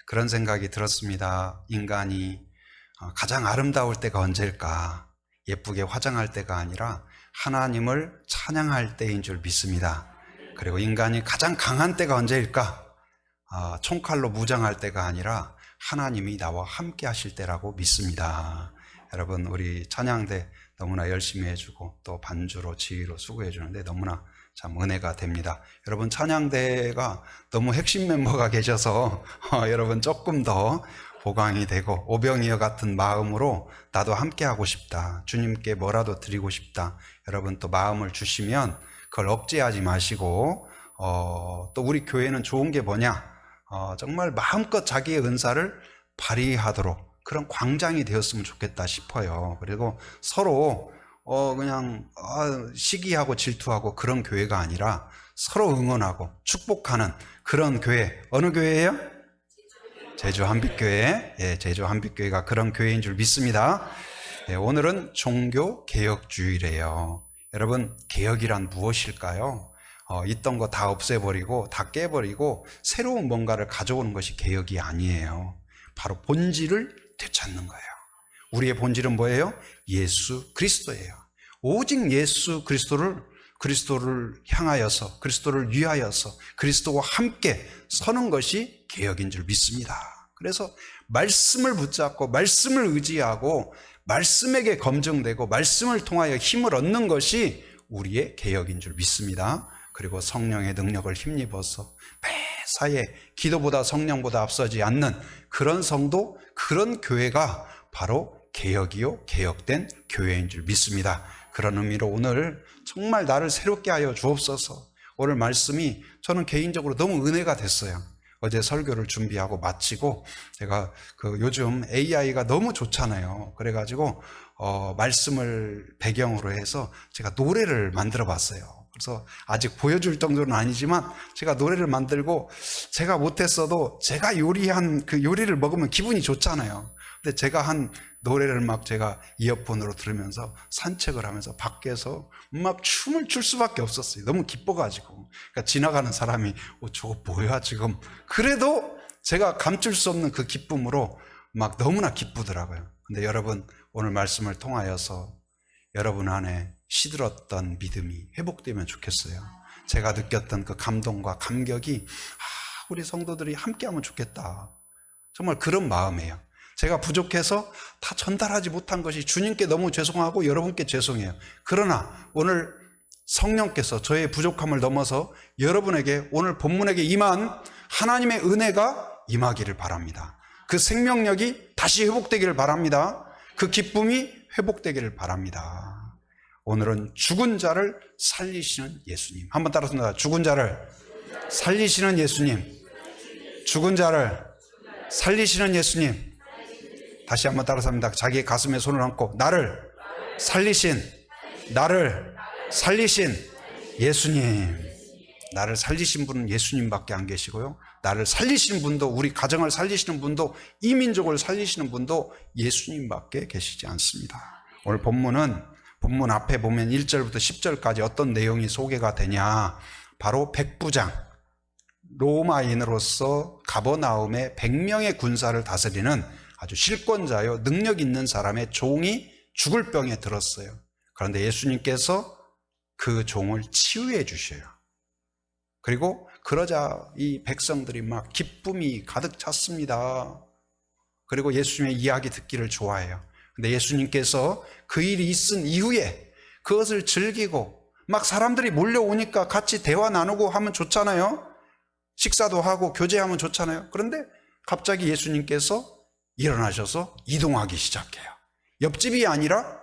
그런 생각이 들었습니다. 인간이 가장 아름다울 때가 언제일까? 예쁘게 화장할 때가 아니라 하나님을 찬양할 때인 줄 믿습니다. 그리고 인간이 가장 강한 때가 언제일까? 총칼로 무장할 때가 아니라 하나님이 나와 함께 하실 때라고 믿습니다. 여러분, 우리 찬양대 너무나 열심히 해주고 또 반주로 지휘로 수고해 주는데 너무나 참 은혜가 됩니다. 여러분, 찬양대가 너무 핵심 멤버가 계셔서 여러분 조금 더 보강이 되고 오병이어 같은 마음으로 나도 함께 하고 싶다, 주님께 뭐라도 드리고 싶다, 여러분 또 마음을 주시면 그걸 억제하지 마시고 또 우리 교회는 좋은 게 뭐냐, 정말 마음껏 자기의 은사를 발휘하도록 그런 광장이 되었으면 좋겠다 싶어요. 그리고 서로 그냥 시기하고 질투하고 그런 교회가 아니라 서로 응원하고 축복하는 그런 교회. 어느 교회예요? 제주 한빛교회. 예, 제주 한빛교회가 그런 교회인 줄 믿습니다. 예, 오늘은 종교개혁주일이에요. 여러분, 개혁이란 무엇일까요? 있던 거 다 없애버리고 다 깨버리고 새로운 뭔가를 가져오는 것이 개혁이 아니에요. 바로 본질을 되찾는 거예요. 우리의 본질은 뭐예요? 예수 그리스도예요. 오직 예수 그리스도를 향하여서, 그리스도를 위하여서 그리스도와 함께 서는 것이 개혁인 줄 믿습니다. 그래서 말씀을 붙잡고 말씀을 의지하고 말씀에게 검증되고 말씀을 통하여 힘을 얻는 것이 우리의 개혁인 줄 믿습니다. 그리고 성령의 능력을 힘입어서 매사에 기도보다 성령보다 앞서지 않는 그런 성도, 그런 교회가 바로 개혁이요 개혁된 교회인 줄 믿습니다. 그런 의미로 오늘 정말 나를 새롭게 하여 주옵소서. 오늘 말씀이 저는 개인적으로 너무 은혜가 됐어요. 어제 설교를 준비하고 마치고 제가 요즘 AI가 너무 좋잖아요. 그래가지고 말씀을 배경으로 해서 제가 노래를 만들어 봤어요. 그래서 아직 보여줄 정도는 아니지만 제가 노래를 만들고, 제가 못했어도 제가 요리한 그 요리를 먹으면 기분이 좋잖아요. 근데 제가 한 노래를 막 제가 이어폰으로 들으면서 산책을 하면서 밖에서 막 춤을 출 수밖에 없었어요. 너무 기뻐가지고. 그러니까 지나가는 사람이 저거 뭐야 지금. 그래도 제가 감출 수 없는 그 기쁨으로 막 너무나 기쁘더라고요. 근데 여러분, 오늘 말씀을 통하여서 여러분 안에 시들었던 믿음이 회복되면 좋겠어요. 제가 느꼈던 그 감동과 감격이 우리 성도들이 함께하면 좋겠다, 정말 그런 마음이에요. 제가 부족해서 다 전달하지 못한 것이 주님께 너무 죄송하고 여러분께 죄송해요. 그러나 오늘 성령께서 저의 부족함을 넘어서 여러분에게, 오늘 본문에게 임한 하나님의 은혜가 임하기를 바랍니다. 그 생명력이 다시 회복되기를 바랍니다. 그 기쁨이 회복되기를 바랍니다. 오늘은 죽은 자를 살리시는 예수님. 한번 따라서 죽은 자를 살리시는 예수님. 죽은 자를 살리시는 예수님. 다시 한번 따라서 합니다. 자기의 가슴에 손을 얹고 나를 살리신 예수님. 나를 살리신 분은 예수님밖에 안 계시고요, 나를 살리시는 분도, 우리 가정을 살리시는 분도, 이 민족을 살리시는 분도 예수님밖에 계시지 않습니다. 오늘 본문 앞에 보면 1절부터 10절까지 어떤 내용이 소개가 되냐, 바로 백부장, 로마인으로서 가버나움의 100명의 군사를 다스리는 아주 실권자요 능력 있는 사람의 종이 죽을 병에 들었어요. 그런데 예수님께서 그 종을 치유해 주셔요. 그리고 그러자 이 백성들이 막 기쁨이 가득 찼습니다. 그리고 예수님의 이야기 듣기를 좋아해요. 근데 예수님께서 그 일이 있은 이후에 그것을 즐기고 막 사람들이 몰려오니까 같이 대화 나누고 하면 좋잖아요. 식사도 하고 교제하면 좋잖아요. 그런데 갑자기 예수님께서 일어나셔서 이동하기 시작해요. 옆집이 아니라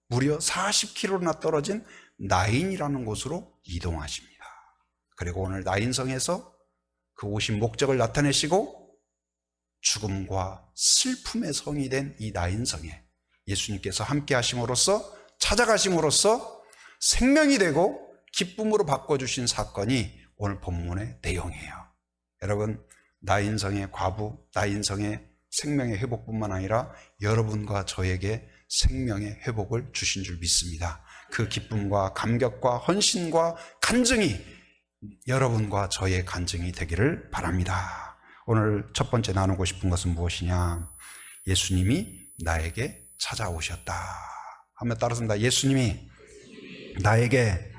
무려 40km나 떨어진 나인이라는 곳으로 이동하십니다. 그리고 오늘 나인성에서 그 오신 목적을 나타내시고 죽음과 슬픔의 성이 된 이 나인성에 예수님께서 함께 하심으로써, 찾아가심으로써 생명이 되고 기쁨으로 바꿔주신 사건이 오늘 본문의 내용이에요. 여러분, 나인성의 과부, 나인성의 생명의 회복뿐만 아니라 여러분과 저에게 생명의 회복을 주신 줄 믿습니다. 그 기쁨과 감격과 헌신과 간증이 여러분과 저의 간증이 되기를 바랍니다. 오늘 첫 번째 나누고 싶은 것은 무엇이냐? 예수님이 나에게 찾아오셨다. 한번 따라습니다. 예수님이 나에게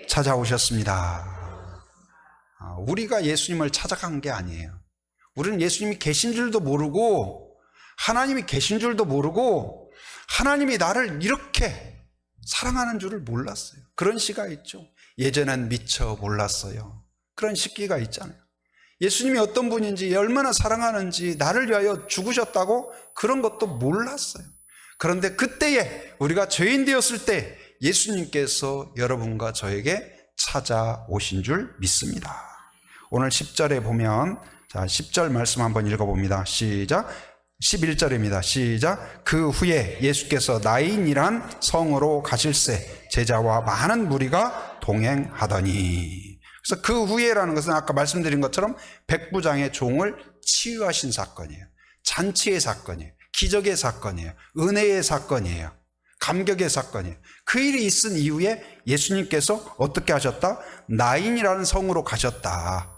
찾아오셨습니다. 우리가 예수님을 찾아간 게 아니에요. 우리는 예수님이 계신 줄도 모르고, 하나님이 계신 줄도 모르고, 하나님이 나를 이렇게 사랑하는 줄을 몰랐어요. 그런 시가 있죠. 예전엔 미처 몰랐어요. 그런 시기가 있잖아요. 예수님이 어떤 분인지, 얼마나 사랑하는지, 나를 위하여 죽으셨다고 그런 것도 몰랐어요. 그런데 그때에 우리가 죄인 되었을 때 예수님께서 여러분과 저에게 찾아오신 줄 믿습니다. 오늘 10절에 보면, 자, 10절 말씀 한번 읽어봅니다. 시작. 11절입니다. 시작. 그 후에 예수께서 나인이란 성으로 가실새 제자와 많은 무리가 동행하더니. 그래서 그 후에라는 것은 아까 말씀드린 것처럼 백부장의 종을 치유하신 사건이에요. 잔치의 사건이에요. 기적의 사건이에요. 은혜의 사건이에요. 감격의 사건이에요. 그 일이 있은 이후에 예수님께서 어떻게 하셨다? 나인이라는 성으로 가셨다.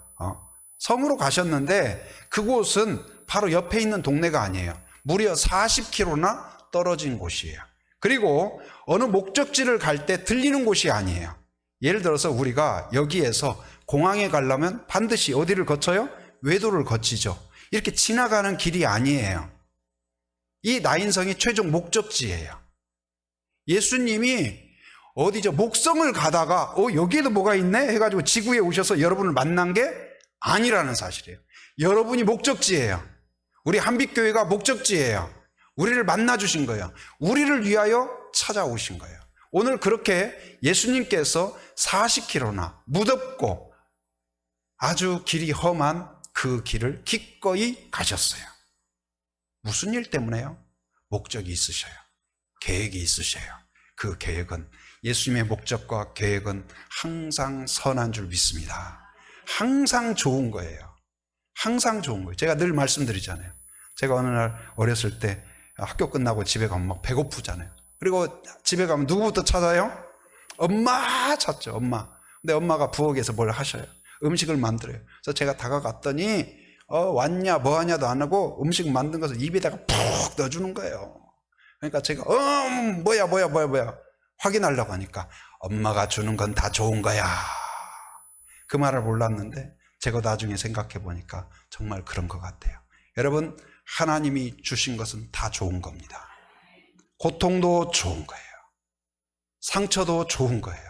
성으로 가셨는데 그곳은 바로 옆에 있는 동네가 아니에요. 무려 40km나 떨어진 곳이에요. 그리고 어느 목적지를 갈 때 들리는 곳이 아니에요. 예를 들어서 우리가 여기에서 공항에 가려면 반드시 어디를 거쳐요? 외도를 거치죠. 이렇게 지나가는 길이 아니에요. 이 나인성이 최종 목적지예요. 예수님이 어디죠? 목성을 가다가 여기에도 뭐가 있네? 해가지고 지구에 오셔서 여러분을 만난 게 아니라는 사실이에요. 여러분이 목적지예요. 우리 한빛교회가 목적지예요. 우리를 만나주신 거예요. 우리를 위하여 찾아오신 거예요. 오늘 그렇게 예수님께서 40km나 무덥고 아주 길이 험한 그 길을 기꺼이 가셨어요. 무슨 일 때문에요? 목적이 있으셔요. 계획이 있으셔요. 그 계획은, 예수님의 목적과 계획은 항상 선한 줄 믿습니다. 항상 좋은 거예요. 항상 좋은 거예요. 제가 늘 말씀드리잖아요. 제가 어느 날 어렸을 때 학교 끝나고 집에 가면 막 배고프잖아요. 그리고 집에 가면 누구부터 찾아요? 엄마 찾죠. 엄마. 근데 엄마가 부엌에서 뭘 하셔요. 음식을 만들어요. 그래서 제가 다가갔더니 왔냐 뭐하냐도 안 하고 음식 만든 것을 입에다가 푹 넣어주는 거예요. 그러니까 제가 뭐야 확인하려고 하니까 엄마가 주는 건 다 좋은 거야. 그 말을 몰랐는데 제가 나중에 생각해 보니까 정말 그런 것 같아요. 여러분, 하나님이 주신 것은 다 좋은 겁니다. 고통도 좋은 거예요. 상처도 좋은 거예요.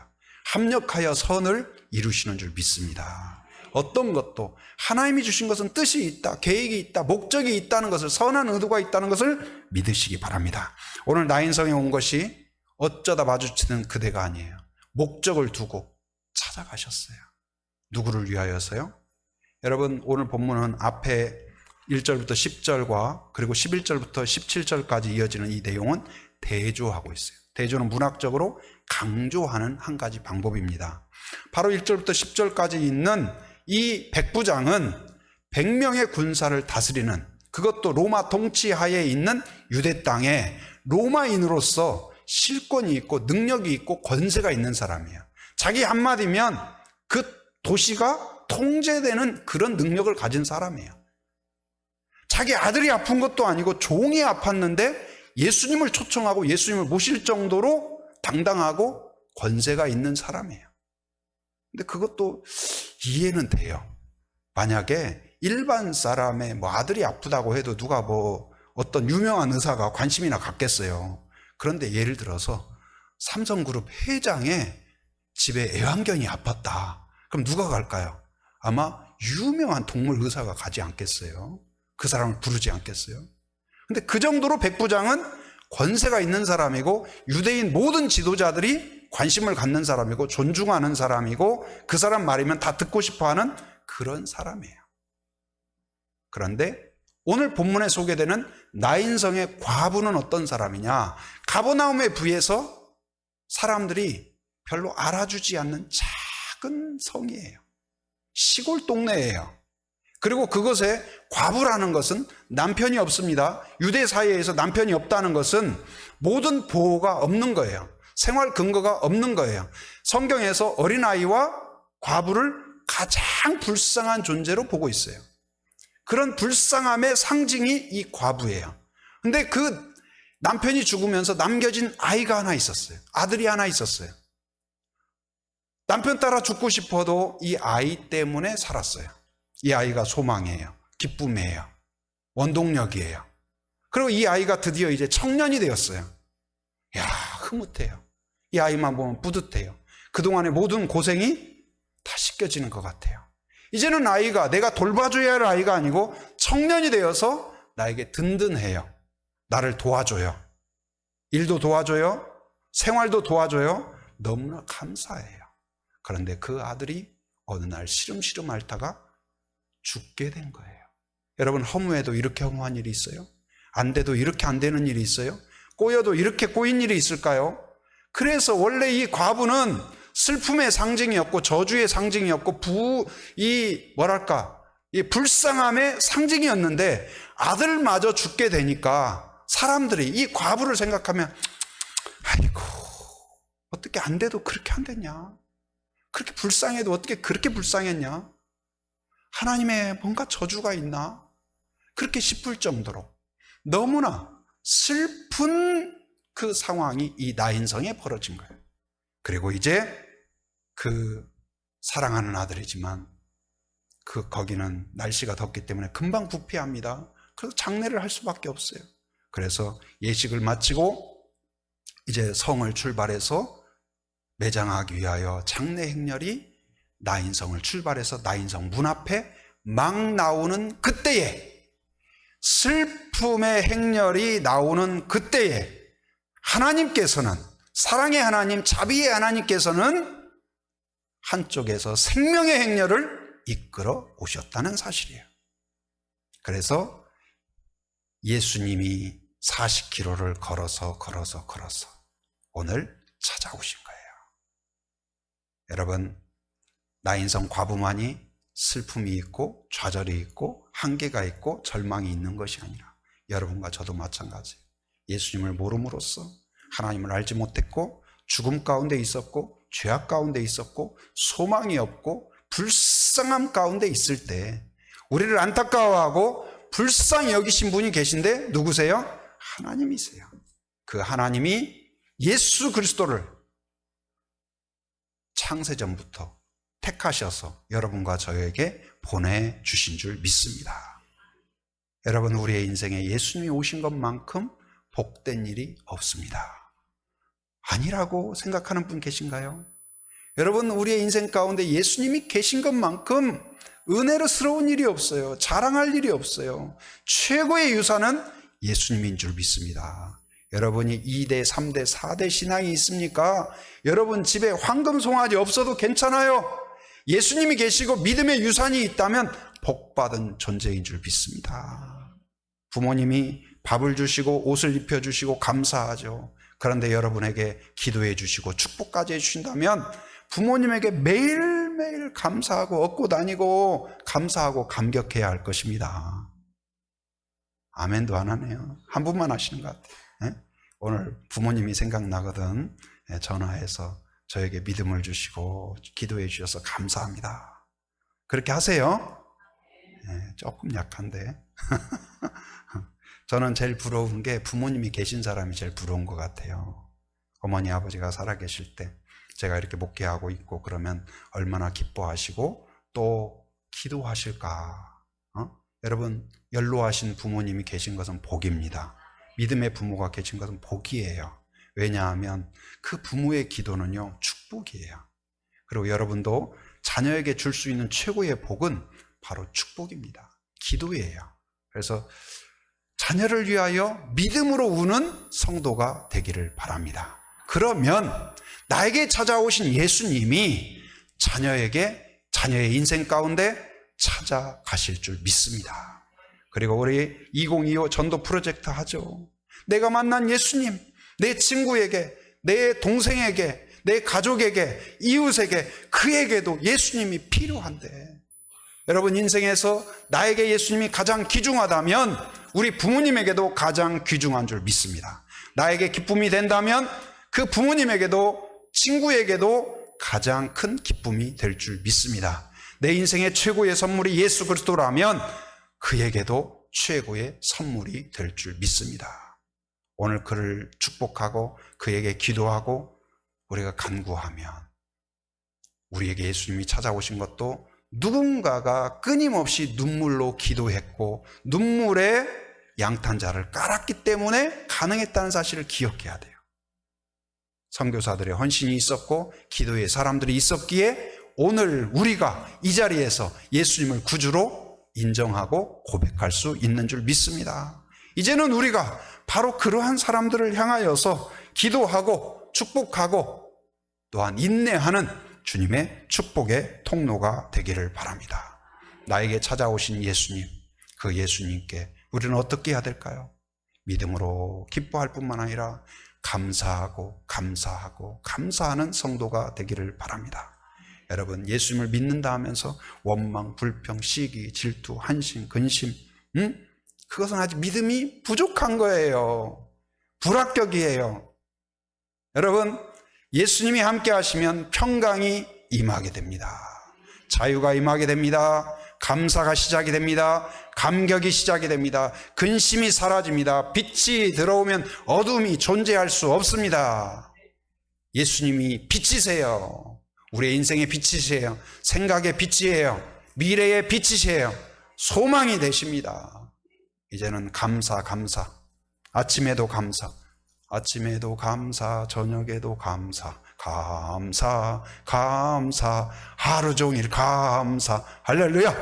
합력하여 선을 이루시는 줄 믿습니다. 어떤 것도 하나님이 주신 것은 뜻이 있다, 계획이 있다, 목적이 있다는 것을, 선한 의도가 있다는 것을 믿으시기 바랍니다. 오늘 나인성에 온 것이 어쩌다 마주치는 그대가 아니에요. 목적을 두고 찾아가셨어요. 누구를 위하여서요? 여러분, 오늘 본문은 앞에 1절부터 10절과 그리고 11절부터 17절까지 이어지는 이 내용은 대조하고 있어요. 대조는 문학적으로 강조하는 한 가지 방법입니다. 바로 1절부터 10절까지 있는 이 백부장은 100명의 군사를 다스리는, 그것도 로마 통치하에 있는 유대 땅에 로마인으로서 실권이 있고 능력이 있고 권세가 있는 사람이에요. 자기 한마디면 그 도시가 통제되는 그런 능력을 가진 사람이에요. 자기 아들이 아픈 것도 아니고 종이 아팠는데 예수님을 초청하고 예수님을 모실 정도로 당당하고 권세가 있는 사람이에요. 근데 그것도 이해는 돼요. 만약에 일반 사람의 아들이 아프다고 해도 누가 어떤 유명한 의사가 관심이나 갖겠어요. 그런데 예를 들어서 삼성그룹 회장의 집에 애완견이 아팠다. 그럼 누가 갈까요? 아마 유명한 동물 의사가 가지 않겠어요? 그 사람을 부르지 않겠어요? 근데 그 정도로 백부장은 권세가 있는 사람이고 유대인 모든 지도자들이 관심을 갖는 사람이고 존중하는 사람이고 그 사람 말이면 다 듣고 싶어하는 그런 사람이에요. 그런데 오늘 본문에 소개되는 나인성의 과부는 어떤 사람이냐? 가버나움의 부에서 사람들이 별로 알아주지 않는 작은 성이에요. 시골 동네예요. 그리고 그것에 과부라는 것은 남편이 없습니다. 유대 사회에서 남편이 없다는 것은 모든 보호가 없는 거예요. 생활 근거가 없는 거예요. 성경에서 어린아이와 과부를 가장 불쌍한 존재로 보고 있어요. 그런 불쌍함의 상징이 이 과부예요. 근데 그 남편이 죽으면서 남겨진 아이가 하나 있었어요. 아들이 하나 있었어요. 남편 따라 죽고 싶어도 이 아이 때문에 살았어요. 이 아이가 소망이에요. 기쁨이에요. 원동력이에요. 그리고 이 아이가 드디어 이제 청년이 되었어요. 야, 흐뭇해요. 이 아이만 보면 뿌듯해요. 그동안의 모든 고생이 다 씻겨지는 것 같아요. 이제는 아이가 내가 돌봐줘야 할 아이가 아니고 청년이 되어서 나에게 든든해요. 나를 도와줘요. 일도 도와줘요. 생활도 도와줘요. 너무나 감사해요. 그런데 그 아들이 어느 날 시름시름 앓다가 죽게 된 거예요. 여러분, 허무해도 이렇게 허무한 일이 있어요? 안 돼도 이렇게 안 되는 일이 있어요? 꼬여도 이렇게 꼬인 일이 있을까요? 그래서 원래 이 과부는 슬픔의 상징이었고 저주의 상징이었고 이 불쌍함의 상징이었는데 아들마저 죽게 되니까 사람들이 이 과부를 생각하면 아이고, 어떻게 안 돼도 그렇게 안 됐냐? 그렇게 불쌍해도 어떻게 그렇게 불쌍했냐? 하나님의 뭔가 저주가 있나? 그렇게 싶을 정도로 너무나 슬픈 그 상황이 이 나인성에 벌어진 거예요. 그리고 이제 그 사랑하는 아들이지만 거기는 날씨가 덥기 때문에 금방 부패합니다. 그래서 장례를 할 수밖에 없어요. 그래서 예식을 마치고 이제 성을 출발해서 매장하기 위하여 장례 행렬이 나인성을 출발해서 나인성 문 앞에 막 나오는 그때에, 슬픔의 행렬이 나오는 그때에 하나님께서는, 사랑의 하나님, 자비의 하나님께서는 한쪽에서 생명의 행렬을 이끌어 오셨다는 사실이에요. 그래서 예수님이 40km를 걸어서 오늘 찾아오신 거예요. 여러분, 나인성 과부만이 슬픔이 있고 좌절이 있고 한계가 있고 절망이 있는 것이 아니라 여러분과 저도 마찬가지예요. 예수님을 모름으로써 하나님을 알지 못했고 죽음 가운데 있었고 죄악 가운데 있었고 소망이 없고 불쌍함 가운데 있을 때 우리를 안타까워하고 불쌍히 여기신 분이 계신데 누구세요? 하나님이세요. 그 하나님이 예수 그리스도를 창세전부터 택하셔서 여러분과 저에게 보내주신 줄 믿습니다. 여러분, 우리의 인생에 예수님이 오신 것만큼 복된 일이 없습니다. 아니라고 생각하는 분 계신가요? 여러분, 우리의 인생 가운데 예수님이 계신 것만큼 은혜로스러운 일이 없어요. 자랑할 일이 없어요. 최고의 유산은 예수님인 줄 믿습니다. 여러분이 2대, 3대, 4대 신앙이 있습니까? 여러분 집에 황금 송아지 없어도 괜찮아요. 예수님이 계시고 믿음의 유산이 있다면 복받은 존재인 줄 믿습니다. 부모님이 밥을 주시고 옷을 입혀주시고 감사하죠. 그런데 여러분에게 기도해 주시고 축복까지 해주신다면 부모님에게 매일매일 감사하고 얻고 다니고 감사하고 감격해야 할 것입니다. 아멘도 안 하네요. 한 분만 하시는 것 같아요. 오늘 부모님이 생각나거든 전화해서 저에게 믿음을 주시고 기도해 주셔서 감사합니다. 그렇게 하세요. 조금 약한데 저는 제일 부러운 게 부모님이 계신 사람이 제일 부러운 것 같아요. 어머니 아버지가 살아계실 때 제가 이렇게 목회하고 있고 그러면 얼마나 기뻐하시고 또 기도하실까. 여러분, 연로하신 부모님이 계신 것은 복입니다. 믿음의 부모가 계신 것은 복이에요. 왜냐하면 그 부모의 기도는요, 축복이에요. 그리고 여러분도 자녀에게 줄 수 있는 최고의 복은 바로 축복입니다. 기도예요. 그래서 자녀를 위하여 믿음으로 우는 성도가 되기를 바랍니다. 그러면 나에게 찾아오신 예수님이 자녀의 인생 가운데 찾아가실 줄 믿습니다. 그리고 우리 2025 전도 프로젝트 하죠. 내가 만난 예수님, 내 친구에게, 내 동생에게, 내 가족에게, 이웃에게, 그에게도 예수님이 필요한데, 여러분 인생에서 나에게 예수님이 가장 귀중하다면 우리 부모님에게도 가장 귀중한 줄 믿습니다. 나에게 기쁨이 된다면 그 부모님에게도 친구에게도 가장 큰 기쁨이 될 줄 믿습니다. 내 인생의 최고의 선물이 예수 그리스도라면 그에게도 최고의 선물이 될 줄 믿습니다. 오늘 그를 축복하고 그에게 기도하고 우리가 간구하면 우리에게 예수님이 찾아오신 것도 누군가가 끊임없이 눈물로 기도했고 눈물의 양탄자를 깔았기 때문에 가능했다는 사실을 기억해야 돼요. 선교사들의 헌신이 있었고 기도의 사람들이 있었기에 오늘 우리가 이 자리에서 예수님을 구주로 인정하고 고백할 수 있는 줄 믿습니다. 이제는 우리가 바로 그러한 사람들을 향하여서 기도하고 축복하고 또한 인내하는 주님의 축복의 통로가 되기를 바랍니다. 나에게 찾아오신 예수님, 그 예수님께 우리는 어떻게 해야 될까요? 믿음으로 기뻐할 뿐만 아니라 감사하고 감사하는 성도가 되기를 바랍니다. 여러분, 예수님을 믿는다 하면서 원망, 불평, 시기, 질투, 한심, 근심, 그것은 아직 믿음이 부족한 거예요. 불합격이에요. 여러분, 예수님이 함께 하시면 평강이 임하게 됩니다. 자유가 임하게 됩니다. 감사가 시작이 됩니다. 감격이 시작이 됩니다. 근심이 사라집니다. 빛이 들어오면 어둠이 존재할 수 없습니다. 예수님이 빛이세요. 우리의 인생의 빛이세요. 생각의 빛이에요. 미래의 빛이세요. 소망이 되십니다. 이제는 감사. 아침에도 감사, 저녁에도 감사, 하루 종일 감사. 할렐루야.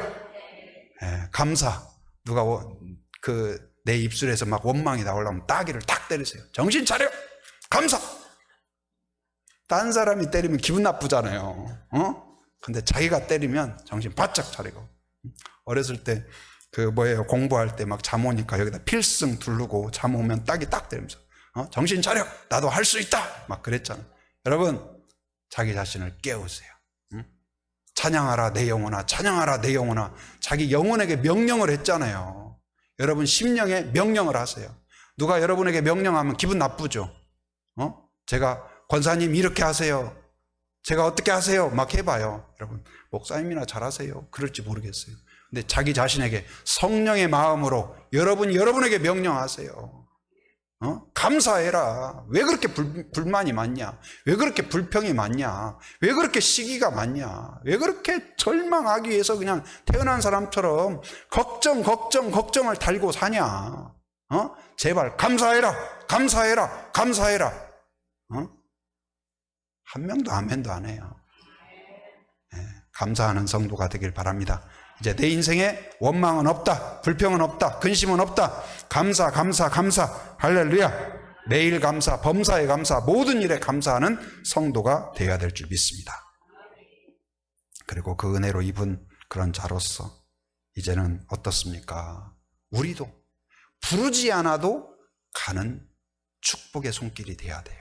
네, 감사. 누가 내 입술에서 막 원망이 나오려면 따귀를 딱 때리세요. 정신 차려. 감사. 딴 사람이 때리면 기분 나쁘잖아요. 근데 자기가 때리면 정신 바짝 차리고. 어렸을 때 공부할 때 막 잠 오니까 여기다 필승 두르고 잠 오면 따귀 딱 때리면서 정신 차려. 나도 할 수 있다. 막 그랬잖아요. 여러분, 자기 자신을 깨우세요. 찬양하라 내 영혼아, 찬양하라 내 영혼아. 자기 영혼에게 명령을 했잖아요. 여러분 심령에 명령을 하세요. 누가 여러분에게 명령하면 기분 나쁘죠. 제가 권사님 이렇게 하세요. 제가 어떻게 하세요? 막 해봐요. 여러분, 목사님이나 잘하세요. 그럴지 모르겠어요. 근데 자기 자신에게 성령의 마음으로 여러분에게 명령하세요. 감사해라. 왜 그렇게 불만이 많냐? 왜 그렇게 불평이 많냐? 왜 그렇게 시기가 많냐? 왜 그렇게 절망하기 위해서 그냥 태어난 사람처럼 걱정을 달고 사냐? 제발 감사해라. 한 명도 아멘도 안 해요. 네, 감사하는 성도가 되길 바랍니다. 이제 내 인생에 원망은 없다, 불평은 없다, 근심은 없다. 감사. 할렐루야. 매일 감사, 범사에 감사, 모든 일에 감사하는 성도가 되어야 될 줄 믿습니다. 그리고 그 은혜로 입은 그런 자로서 이제는 어떻습니까? 우리도 부르지 않아도 가는 축복의 손길이 돼야 돼요.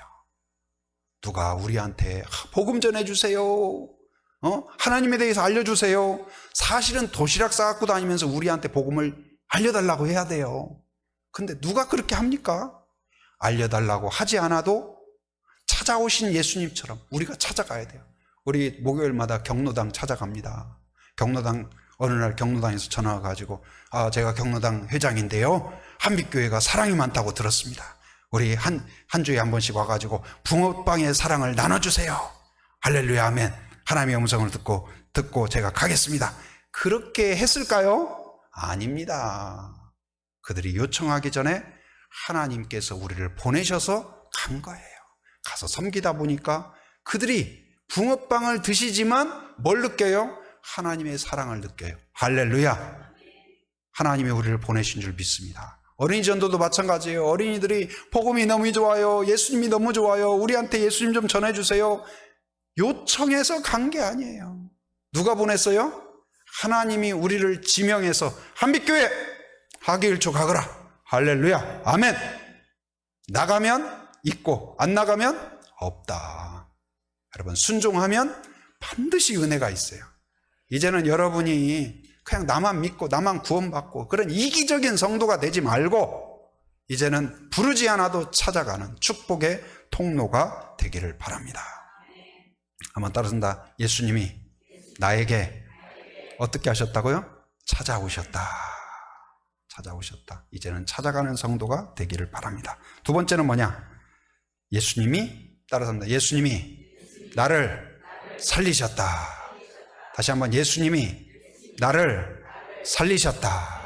누가 우리한테 복음 전해주세요. 하나님에 대해서 알려주세요. 사실은 도시락 싸갖고 다니면서 우리한테 복음을 알려달라고 해야 돼요. 근데 누가 그렇게 합니까? 알려달라고 하지 않아도 찾아오신 예수님처럼 우리가 찾아가야 돼요. 우리 목요일마다 경로당 찾아갑니다. 어느 날 경로당에서 전화가 가지고 제가 경로당 회장인데요, 한빛교회가 사랑이 많다고 들었습니다. 우리 한 주에 한 번씩 와가지고 붕어빵의 사랑을 나눠주세요. 할렐루야 아멘. 하나님의 음성을 듣고 제가 가겠습니다. 그렇게 했을까요? 아닙니다. 그들이 요청하기 전에 하나님께서 우리를 보내셔서 간 거예요. 가서 섬기다 보니까 그들이 붕어빵을 드시지만 뭘 느껴요? 하나님의 사랑을 느껴요. 할렐루야. 하나님이 우리를 보내신 줄 믿습니다. 어린이 전도도 마찬가지예요. 어린이들이 복음이 너무 좋아요, 예수님이 너무 좋아요, 우리한테 예수님 좀 전해주세요, 요청해서 간 게 아니에요. 누가 보냈어요? 하나님이 우리를 지명해서 한빛교회 하기일초 가거라. 할렐루야 아멘. 나가면 있고 안 나가면 없다. 여러분, 순종하면 반드시 은혜가 있어요. 이제는 여러분이 그냥 나만 믿고 나만 구원받고 그런 이기적인 성도가 되지 말고 이제는 부르지 않아도 찾아가는 축복의 통로가 되기를 바랍니다. 한번 따라선다. 예수님이 나에게 어떻게 하셨다고요? 찾아오셨다. 찾아오셨다. 이제는 찾아가는 성도가 되기를 바랍니다. 두 번째는 뭐냐? 예수님이 따라서 합니다. 예수님이 나를 살리셨다. 다시 한번 예수님이 나를 살리셨다.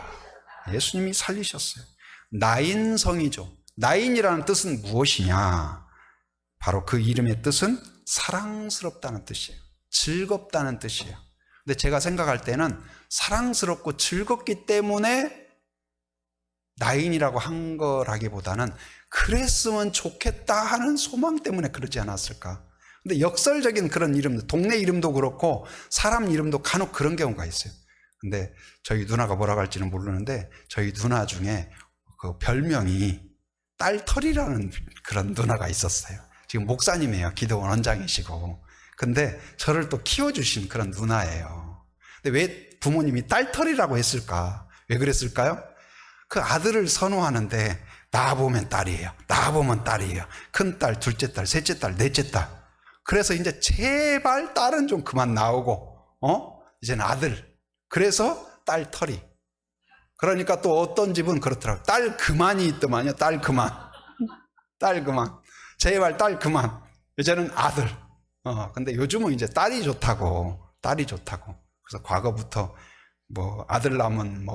예수님이 살리셨어요. 나인성이죠. 나인이라는 뜻은 무엇이냐? 바로 그 이름의 뜻은 사랑스럽다는 뜻이에요. 즐겁다는 뜻이에요. 근데 제가 생각할 때는 사랑스럽고 즐겁기 때문에 나인이라고 한 거라기보다는 그랬으면 좋겠다 하는 소망 때문에 그러지 않았을까. 근데 역설적인 그런 이름도, 동네 이름도 그렇고 사람 이름도 간혹 그런 경우가 있어요. 근데 저희 누나가 뭐라고 할지는 모르는데 저희 누나 중에 그 별명이 딸털이라는 그런 누나가 있었어요. 지금 목사님이에요. 기도원 원장이시고. 근데 저를 또 키워주신 그런 누나예요. 근데 왜 부모님이 딸털이라고 했을까? 왜 그랬을까요? 그 아들을 선호하는데 낳아보면 딸이에요. 낳아보면 딸이에요. 큰딸, 둘째 딸, 셋째 딸, 넷째 딸. 그래서 이제 제발 딸은 좀 그만 나오고 이제는 아들. 그래서 딸털이. 그러니까 또 어떤 집은 그렇더라고요. 딸 그만이 있더만요. 딸 그만. 딸 그만. 제발 딸 그만. 이제는 아들. 근데 요즘은 이제 딸이 좋다고. 딸이 좋다고. 그래서 과거부터 뭐 아들 낳으면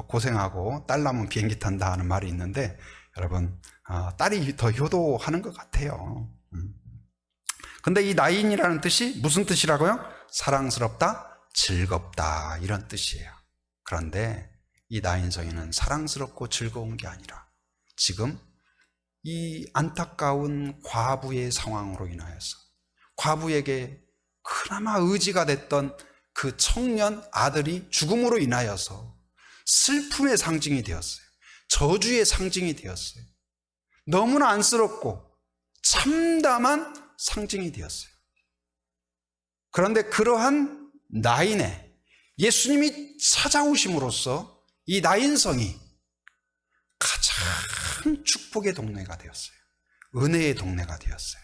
고생하고 딸 낳으면 비행기 탄다 하는 말이 있는데 여러분 딸이 더 효도하는 것 같아요. 근데 이 나인이라는 뜻이 무슨 뜻이라고요? 사랑스럽다, 즐겁다 이런 뜻이에요. 그런데 이 나인성에는 사랑스럽고 즐거운 게 아니라 지금 이 안타까운 과부의 상황으로 인하여서 과부에게 그나마 의지가 됐던 그 청년 아들이 죽음으로 인하여서 슬픔의 상징이 되었어요. 저주의 상징이 되었어요. 너무나 안쓰럽고 참담한 상징이 되었어요. 그런데 그러한 나인에 예수님이 찾아오심으로써 이 나인성이 가장 축복의 동네가 되었어요. 은혜의 동네가 되었어요.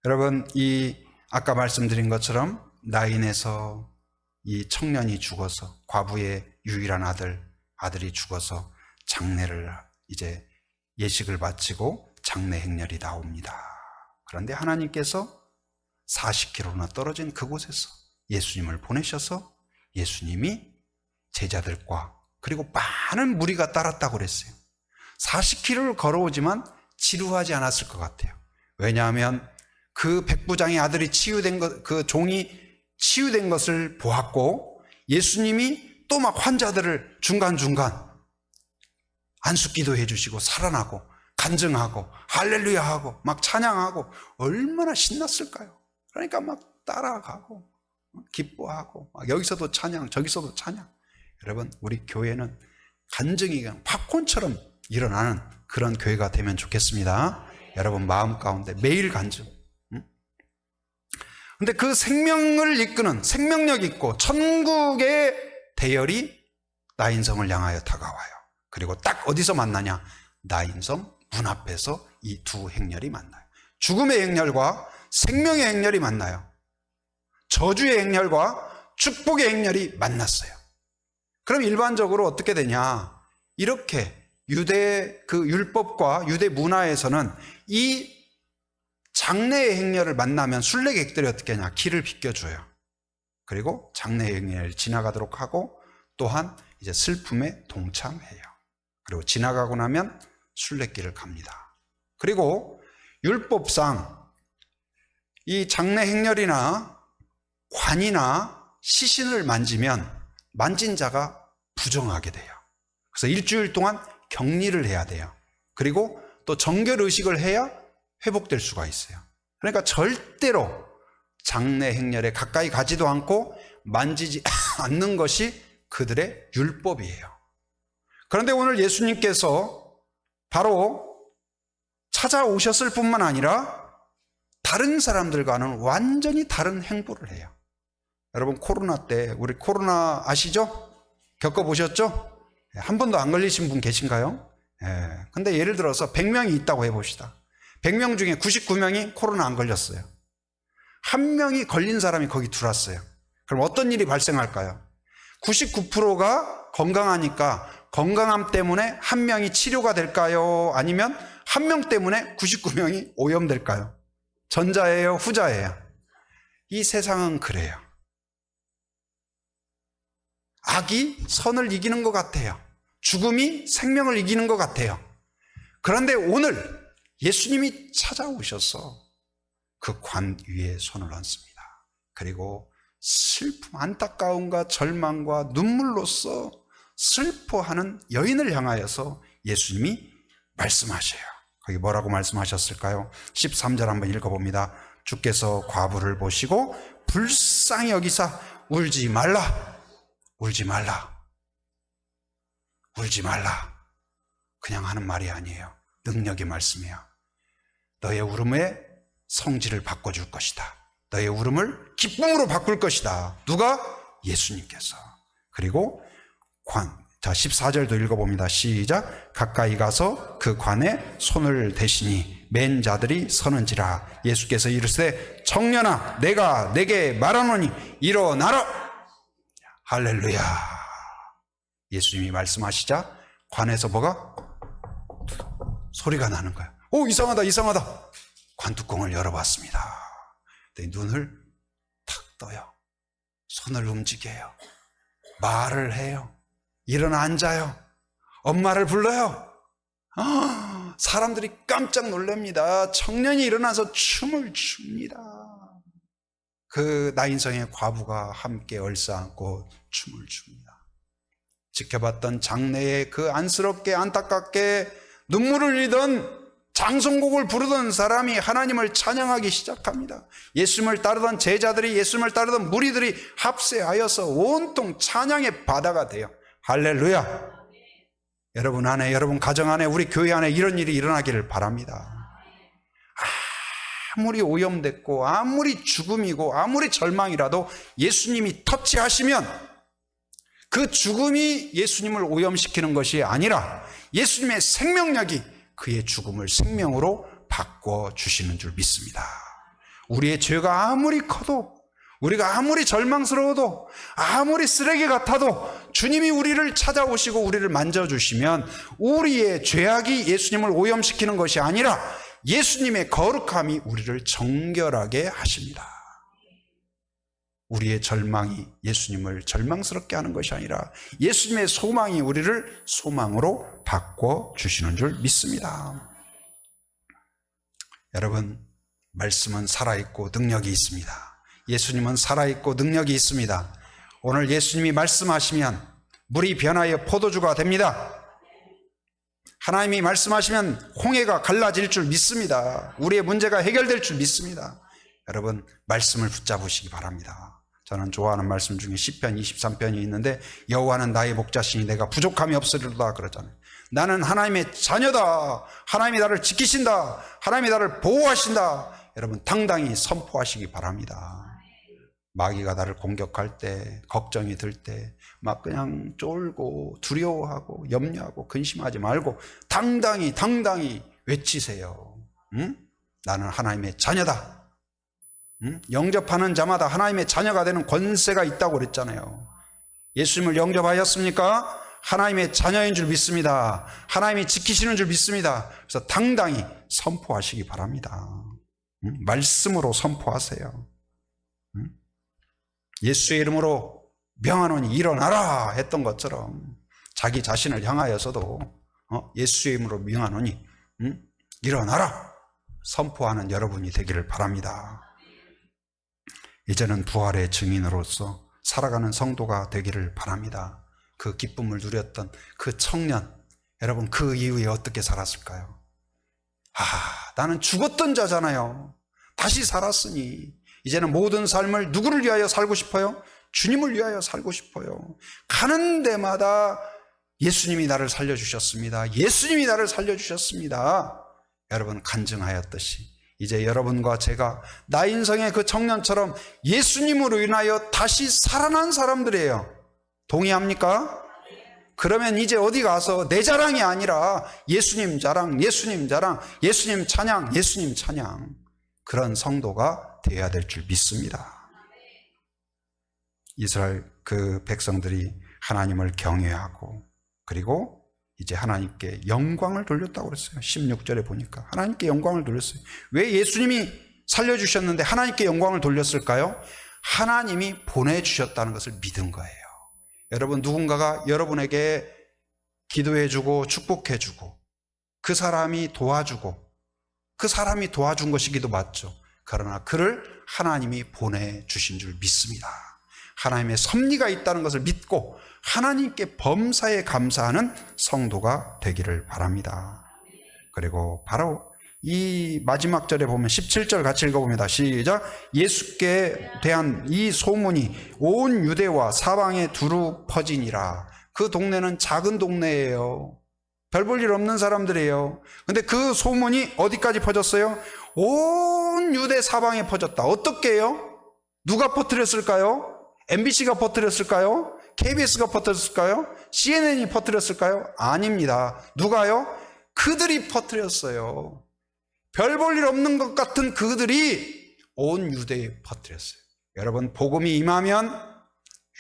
여러분, 이 아까 말씀드린 것처럼 나인에서 이 청년이 죽어서 과부의 유일한 아들이 죽어서 장례를 이제 예식을 마치고 장례 행렬이 나옵니다. 그런데 하나님께서 40km나 떨어진 그곳에서 예수님을 보내셔서 예수님이 제자들과 그리고 많은 무리가 따랐다고 그랬어요. 40km를 걸어오지만 지루하지 않았을 것 같아요. 왜냐하면 그 백부장의 아들이 그 종이 치유된 것을 보았고 예수님이 또 막 환자들을 중간중간 안수기도 해주시고 살아나고 간증하고 할렐루야 하고 막 찬양하고 얼마나 신났을까요? 그러니까 막 따라가고 기뻐하고 막 여기서도 찬양 저기서도 찬양. 여러분, 우리 교회는 간증이 그냥 팝콘처럼 일어나는 그런 교회가 되면 좋겠습니다. 여러분 마음 가운데 매일 간증. 근데 그 생명을 이끄는 생명력 있고 천국의 대열이 나인성을 향하여 다가와요. 그리고 딱 어디서 만나냐? 나인성 문 앞에서 이 두 행렬이 만나요. 죽음의 행렬과 생명의 행렬이 만나요. 저주의 행렬과 축복의 행렬이 만났어요. 그럼 일반적으로 어떻게 되냐? 이렇게 유대 그 율법과 유대 문화에서는 이 장례의 행렬을 만나면 순례객들이 어떻게 하냐? 길을 비켜줘요. 그리고 장례의 행렬을 지나가도록 하고 또한 이제 슬픔에 동참해요. 그리고 지나가고 나면 순례길을 갑니다. 그리고 율법상 이 장례 행렬이나 관이나 시신을 만진 자가 부정하게 돼요. 그래서 일주일 동안 격리를 해야 돼요. 그리고 또 정결 의식을 해야 회복될 수가 있어요. 그러니까 절대로 장례 행렬에 가까이 가지도 않고 만지지 않는 것이 그들의 율법이에요. 그런데 오늘 예수님께서 바로 찾아오셨을 뿐만 아니라 다른 사람들과는 완전히 다른 행보를 해요. 여러분, 코로나 때 우리 코로나 아시죠? 겪어보셨죠? 한 번도 안 걸리신 분 계신가요? 근데 예를 들어서 100명이 있다고 해봅시다. 100명 중에 99명이 코로나 안 걸렸어요. 한 명이 걸린 사람이 거기 들어왔어요. 그럼 어떤 일이 발생할까요? 99%가 건강하니까 건강함 때문에 한 명이 치료가 될까요? 아니면 한 명 때문에 99명이 오염될까요? 전자예요, 후자예요? 이 세상은 그래요. 악이 선을 이기는 것 같아요. 죽음이 생명을 이기는 것 같아요. 그런데 오늘 예수님이 찾아오셔서 그 관 위에 손을 얹습니다. 그리고 슬픔, 안타까움과 절망과 눈물로써 슬퍼하는 여인을 향하여서 예수님이 말씀하셔요. 거기 뭐라고 말씀하셨을까요? 13절 한번 읽어봅니다. 주께서 과부를 보시고 불쌍히 여기사 울지 말라, 울지 말라, 울지 말라. 그냥 하는 말이 아니에요. 능력의 말씀이에요. 너의 울음의 성질을 바꿔줄 것이다. 너의 울음을 기쁨으로 바꿀 것이다. 누가? 예수님께서. 그리고 자 14절도 읽어봅니다. 시작. 가까이 가서 그 관에 손을 대시니 맨 자들이 서는지라. 예수께서 이르시되 청년아 내가 내게 말하노니 일어나라. 할렐루야. 예수님이 말씀하시자 관에서 뭐가? 소리가 나는 거야. 오, 이상하다, 이상하다. 관뚜껑을 열어봤습니다. 눈을 탁 떠요. 손을 움직여요. 말을 해요. 일어나 앉아요. 엄마를 불러요. 사람들이 깜짝 놀랍니다. 청년이 일어나서 춤을 춥니다. 그 나인성의 과부가 함께 얼싸안고 춤을 춥니다. 지켜봤던 장래에 그 안쓰럽게 안타깝게 눈물을 흘리던 장송곡을 부르던 사람이 하나님을 찬양하기 시작합니다. 예수님을 따르던 제자들이, 예수님을 따르던 무리들이 합세하여서 온통 찬양의 바다가 돼요. 할렐루야. 여러분 안에, 여러분 가정 안에, 우리 교회 안에 이런 일이 일어나기를 바랍니다. 아무리 오염됐고 아무리 죽음이고 아무리 절망이라도 예수님이 터치하시면 그 죽음이 예수님을 오염시키는 것이 아니라 예수님의 생명력이 그의 죽음을 생명으로 바꿔주시는 줄 믿습니다. 우리의 죄가 아무리 커도, 우리가 아무리 절망스러워도, 아무리 쓰레기 같아도 주님이 우리를 찾아오시고 우리를 만져주시면 우리의 죄악이 예수님을 오염시키는 것이 아니라 예수님의 거룩함이 우리를 정결하게 하십니다. 우리의 절망이 예수님을 절망스럽게 하는 것이 아니라 예수님의 소망이 우리를 소망으로 바꿔주시는 줄 믿습니다. 여러분, 말씀은 살아있고 능력이 있습니다. 예수님은 살아있고 능력이 있습니다. 오늘 예수님이 말씀하시면 물이 변하여 포도주가 됩니다. 하나님이 말씀하시면 홍해가 갈라질 줄 믿습니다. 우리의 문제가 해결될 줄 믿습니다. 여러분, 말씀을 붙잡으시기 바랍니다. 저는 좋아하는 말씀 중에 시편 23편이 있는데 여호와는 나의 목자시니 내가 부족함이 없으리로다 그러잖아요. 나는 하나님의 자녀다. 하나님이 나를 지키신다. 하나님이 나를 보호하신다. 여러분, 당당히 선포하시기 바랍니다. 마귀가 나를 공격할 때, 걱정이 들 때 막 그냥 쫄고 두려워하고 염려하고 근심하지 말고 당당히 외치세요. 응? 나는 하나님의 자녀다. 응? 영접하는 자마다 하나님의 자녀가 되는 권세가 있다고 그랬잖아요. 예수님을 영접하였습니까? 하나님의 자녀인 줄 믿습니다. 하나님이 지키시는 줄 믿습니다. 그래서 당당히 선포하시기 바랍니다. 응? 말씀으로 선포하세요. 응? 예수의 이름으로 명하노니 일어나라 했던 것처럼 자기 자신을 향하여서도 예수의 이름으로 명하노니 일어나라 선포하는 여러분이 되기를 바랍니다. 이제는 부활의 증인으로서 살아가는 성도가 되기를 바랍니다. 그 기쁨을 누렸던 그 청년, 여러분 그 이후에 어떻게 살았을까요? 나는 죽었던 자잖아요. 다시 살았으니 이제는 모든 삶을 누구를 위하여 살고 싶어요? 주님을 위하여 살고 싶어요. 가는 데마다 예수님이 나를 살려주셨습니다. 예수님이 나를 살려주셨습니다. 여러분 간증하였듯이 이제 여러분과 제가 나인성의 그 청년처럼 예수님으로 인하여 다시 살아난 사람들이에요. 동의합니까? 그러면 이제 어디 가서 내 자랑이 아니라 예수님 자랑, 예수님 자랑, 예수님 찬양, 예수님 찬양, 그런 성도가 되어야 될 줄 믿습니다. 이스라엘 그 백성들이 하나님을 경외하고 그리고 이제 하나님께 영광을 돌렸다고 그랬어요. 16절에 보니까 하나님께 영광을 돌렸어요. 왜 예수님이 살려주셨는데 하나님께 영광을 돌렸을까요? 하나님이 보내주셨다는 것을 믿은 거예요. 여러분, 누군가가 여러분에게 기도해주고 축복해주고 그 사람이 도와주고 그 사람이 도와준 것이기도 맞죠. 그러나 그를 하나님이 보내주신 줄 믿습니다. 하나님의 섭리가 있다는 것을 믿고 하나님께 범사에 감사하는 성도가 되기를 바랍니다. 그리고 바로 이 마지막 절에 보면 17절 같이 읽어봅니다. 시작. 예수께 대한 이 소문이 온 유대와 사방에 두루 퍼지니라. 그 동네는 작은 동네예요. 별 볼 일 없는 사람들이에요. 근데 그 소문이 어디까지 퍼졌어요? 온 유대 사방에 퍼졌다. 어떻게 해요? 누가 퍼뜨렸을까요? MBC가 퍼뜨렸을까요? KBS가 퍼뜨렸을까요? CNN이 퍼뜨렸을까요? 아닙니다. 누가요? 그들이 퍼뜨렸어요. 별 볼 일 없는 것 같은 그들이 온 유대에 퍼뜨렸어요. 여러분, 복음이 임하면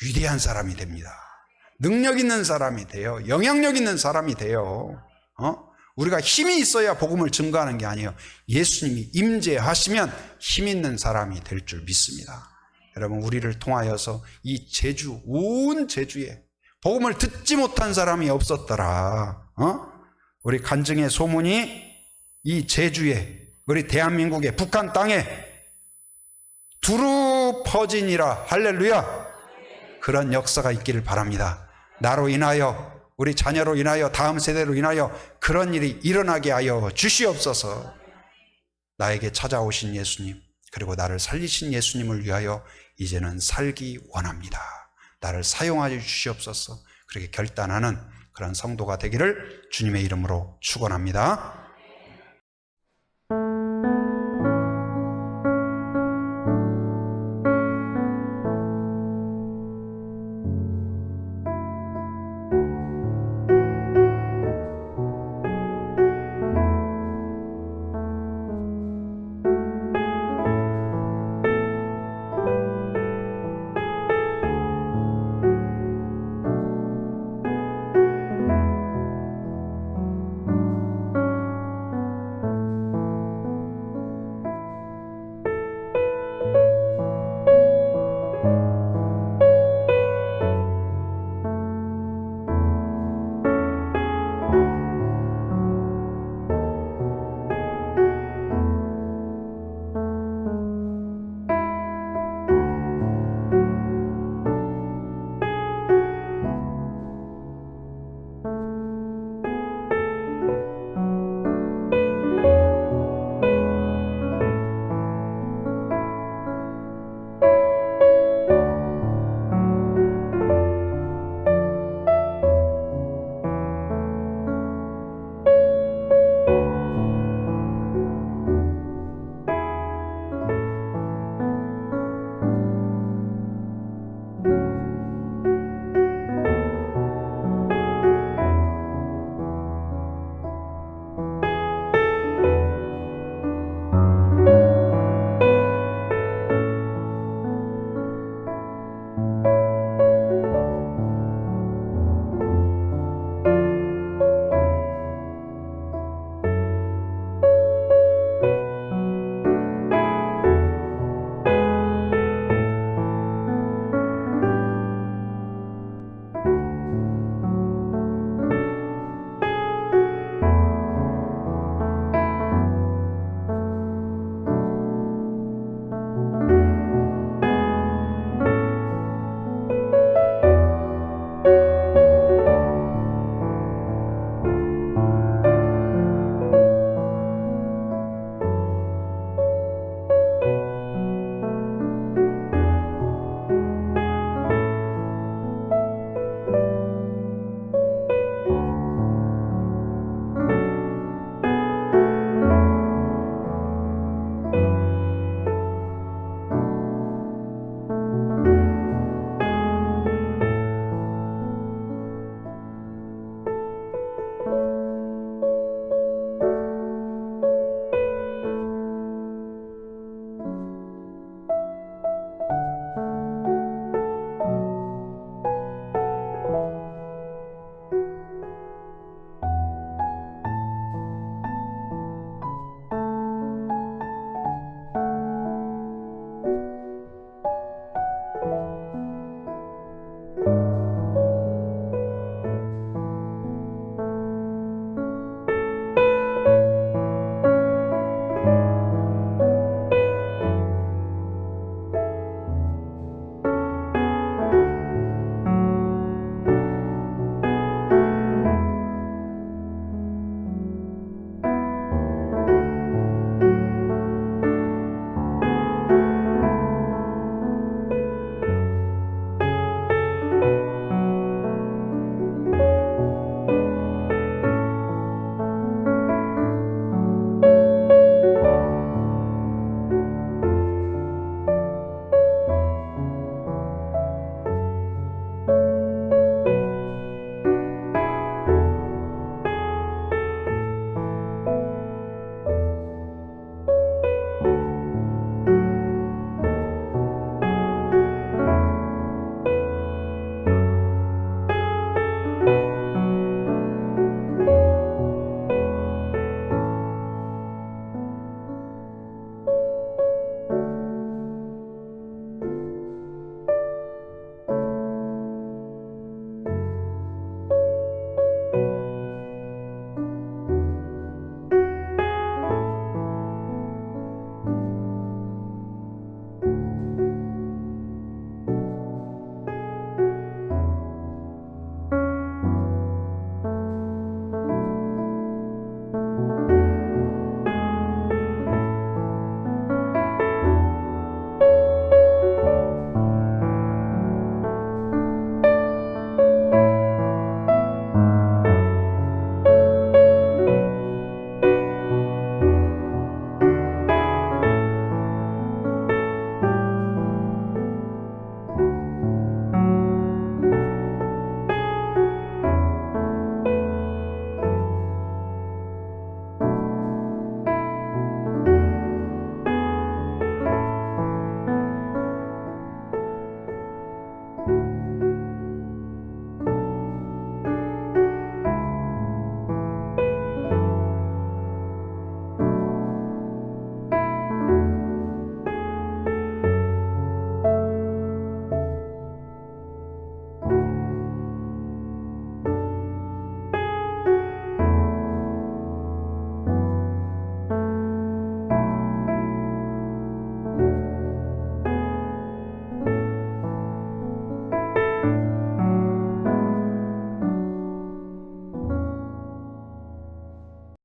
위대한 사람이 됩니다. 능력 있는 사람이 돼요. 영향력 있는 사람이 돼요. 우리가 힘이 있어야 복음을 증거하는 게 아니에요. 예수님이 임재하시면 힘 있는 사람이 될 줄 믿습니다. 여러분, 우리를 통하여서 이 제주, 온 제주에 복음을 듣지 못한 사람이 없었더라. 우리 간증의 소문이 이 제주에, 우리 대한민국의 북한 땅에 두루 퍼지니라. 할렐루야. 그런 역사가 있기를 바랍니다. 나로 인하여, 우리 자녀로 인하여, 다음 세대로 인하여 그런 일이 일어나게 하여 주시옵소서. 나에게 찾아오신 예수님, 그리고 나를 살리신 예수님을 위하여 이제는 살기 원합니다. 나를 사용하여 주시옵소서. 그렇게 결단하는 그런 성도가 되기를 주님의 이름으로 축원합니다.